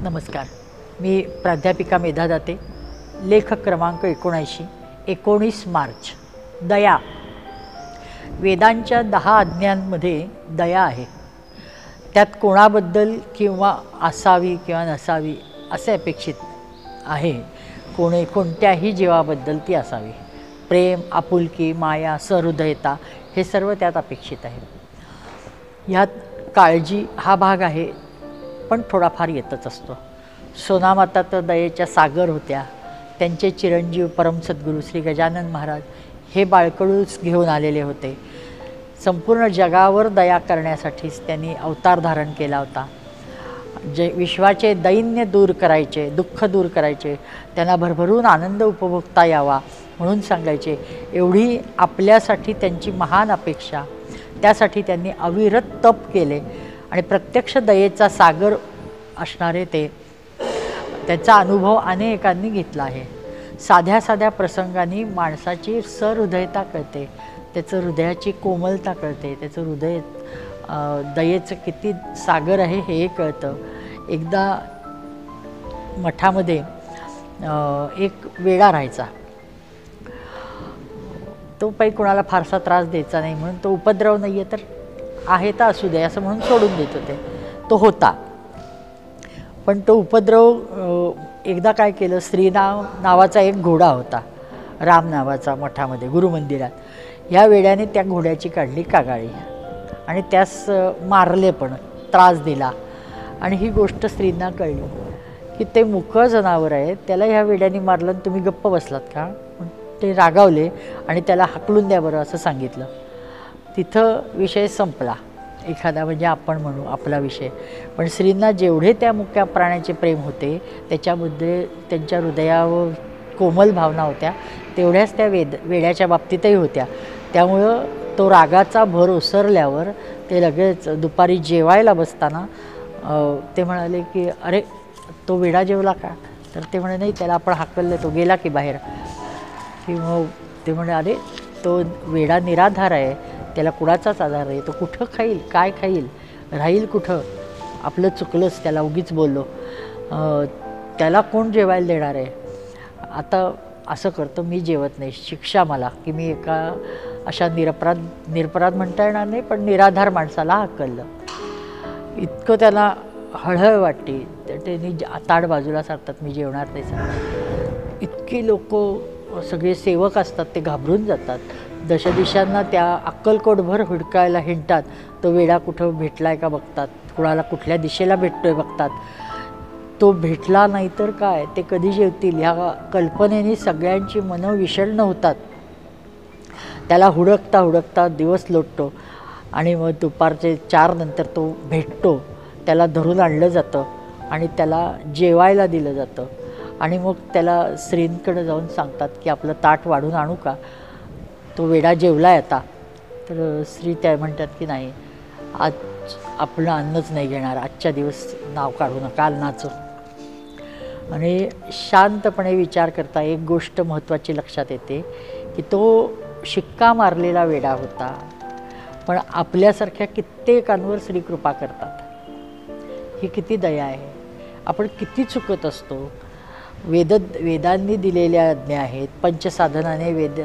नमस्कार. मी प्राध्यापिका मेधा दाते. लेखक क्रमांक 19 मार्च. दया. वेदांच्या 10 आज्ञांमध्ये दया आहे. त्यात कोणाबद्दल किंवा असावी किंवा नसावी असे अपेक्षित आहे. कोणत्याही जीवाबद्दल ती असावी. प्रेम, आपुलकी, माया, सहृदयता हे सर्व त्यात अपेक्षित आहे. ह्यात काळजी हा भाग आहे, पण थोडाफार येतच असतो. सोनामाता तर दयेच्या सागर होत्या. त्यांचे चिरंजीव परम सद्गुरू श्री गजानन महाराज हे बाळकडूच घेऊन आलेले होते. संपूर्ण जगावर दया करण्यासाठीच त्यांनी अवतार धारण केला होता. विश्वाचे दैन्य दूर करायचे, दुःख दूर करायचे, त्यांना भरभरून आनंद उपभोगता यावा म्हणून सांगायचे. एवढी आपल्यासाठी त्यांची महान अपेक्षा. त्यासाठी त्यांनी अविरत तप केले आणि प्रत्यक्ष दयेचा सागर असणारे ते. त्याचा अनुभव अनेकांनी घेतला आहे. साध्या साध्या प्रसंगांनी माणसाची सहृदयता कळते, त्याचं हृदयाची कोमलता कळते, त्याचं हृदय दयेचं किती सागर आहे हे कळतं. एकदा मठामध्ये एक वेडा राहायचा. तो काही कोणाला फारसा त्रास द्यायचा नाही म्हणून, तो उपद्रव नाही आहे तर आहे तर असू दे असं म्हणून सोडून देत होते. तो होता, पण तो उपद्रव एकदा काय केलं, श्रीनाव नावाचा एक घोडा होता, राम नावाचा, मठामध्ये गुरुमंदिरात. ह्या वेड्याने त्या घोड्याची काढली कागाळी आणि त्यास मारले, पण त्रास दिला. आणि ही गोष्ट स्त्रींना कळली की ते मुकं जनावर आहे, त्याला ह्या वेड्याने मारलं आणि तुम्ही गप्प बसलात का? ते रागावले आणि त्याला हाकलून द्या बरं असं सांगितलं. तिथं विषय संपला. एखादा म्हणजे आपण म्हणू आपला विषय. पण स्त्रींना जेवढे त्या मुक्या प्राण्याचे प्रेम होते, त्याच्यामध्ये त्यांच्या हृदयावर कोमल भावना होत्या, तेवढ्याच त्या वेड्याच्या बाबतीतही होत्या. त्यामुळं तो रागाचा भर ओसरल्यावर ते लगेच दुपारी जेवायला बसताना ते म्हणाले की अरे तो वेडा जेवला का? तर ते म्हणे नाही, त्याला आपण हाकललं, तो गेला की बाहेर. किंवा ते म्हणे अरे तो वेडा निराधार आहे, त्याला कुणाचाच आधार आहे, तो कुठं खाईल, काय खाईल, राहील कुठं? आपलं चुकलंच, त्याला उगीच बोललो, त्याला कोण जेवायला देणार आहे? आता असं करतो, मी जेवत नाही, शिक्षा मला की मी एका अशा निरपराध म्हणता येणार नाही, पण निराधार माणसाला हाकललं. इतकं त्याला हळहळ वाटते. त्यांनी ताट बाजूला सारतात, मी जेवणार नाही सांगतात. इतकी लोक सगळे सेवक असतात, ते घाबरून जातात. दशदिशांना त्या अक्कलकोटभर हुडकायला हिंडतात. तो वेडा कुठं भेटलाय का बघतात, कुणाला कुठल्या दिशेला भेटतोय बघतात. तो भेटला नाही तर काय, ते कधी जेवतील ह्या कल्पनेने सगळ्यांची मनं विषण्ण होतात. त्याला हुडकता हुडकता दिवस लोटतो आणि मग दुपारचे 4 नंतर तो भेटतो. त्याला धरून आणलं जातं आणि त्याला जेवायला दिलं जातं. आणि मग त्याला स्त्रींकडे जाऊन सांगतात की आपलं ताट वाढून आणू का? तो वेडा जेवला आहे आता. तर स्त्री त्या म्हणतात की नाही, आज आपलं अन्नच नाही घेणार, आजच्या दिवस नाव काढू नका अन्नाचं. आणि शांतपणे विचार करता एक गोष्ट महत्त्वाची लक्षात येते की तो शिक्का मारलेला वेडा होता, पण आपल्यासारख्या कित्येकांवर श्री कृपा करतात. ही किती दया आहे. आपण किती चुकत असतो. वेदांनी दिलेल्या आज्ञा आहेत. पंचसाधनाने वेद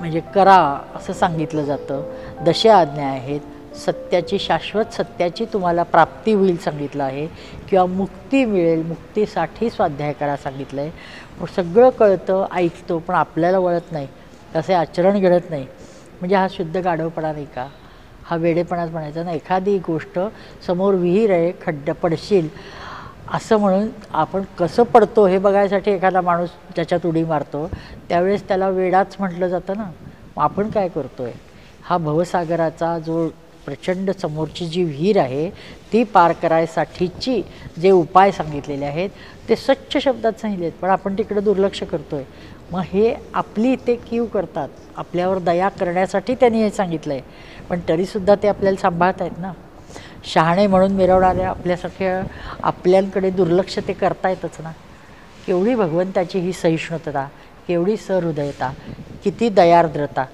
म्हणजे करा असं सांगितलं जातं. 10 आज्ञा आहेत. सत्याची, शाश्वत सत्याची तुम्हाला प्राप्ती होईल सांगितलं आहे, किंवा मुक्ती मिळेल, मुक्तीसाठी स्वाध्याय करा सांगितलं आहे. सगळं कळतं, ऐकतो, पण आपल्याला वळत नाही, तसे आचरण घडत नाही. म्हणजे हा शुद्ध गाढवपणा नाही का? हा वेडेपणाच म्हणायचा ना. एखादी गोष्ट समोर विहीर आहे, खड्डा पडशील असं म्हणून आपण कसं पडतो हे बघायसाठी एखादा माणूस त्याच्यात उडी मारतो, त्यावेळेस त्याला वेडाच म्हटलं जातं ना. मग आपण काय करतो आहे? हा भवसागराचा जो प्रचंड समोरची जी विहीर आहे ती पार करायसाठीची जे उपाय सांगितलेले आहेत ते स्वच्छ शब्दात सांगितले आहेत, पण आपण तिकडे दुर्लक्ष करतो आहे. मग हे आपली ते कीव करतात. आपल्यावर दया करण्यासाठी त्यांनी हे सांगितलं आहे, पण तरीसुद्धा ते आपल्याला सांभाळत आहेत ना. शहाणे म्हणून मिरवणाऱ्या आपल्यासारख्या आपल्याकडे दुर्लक्ष ते करतायतच ना. केवढी भगवंताची ही सहिष्णुता, केवढी सहृदयता, किती दयार्द्रता.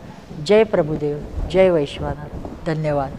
जय प्रभुदेव, जय वैश्वानर. धन्यवाद.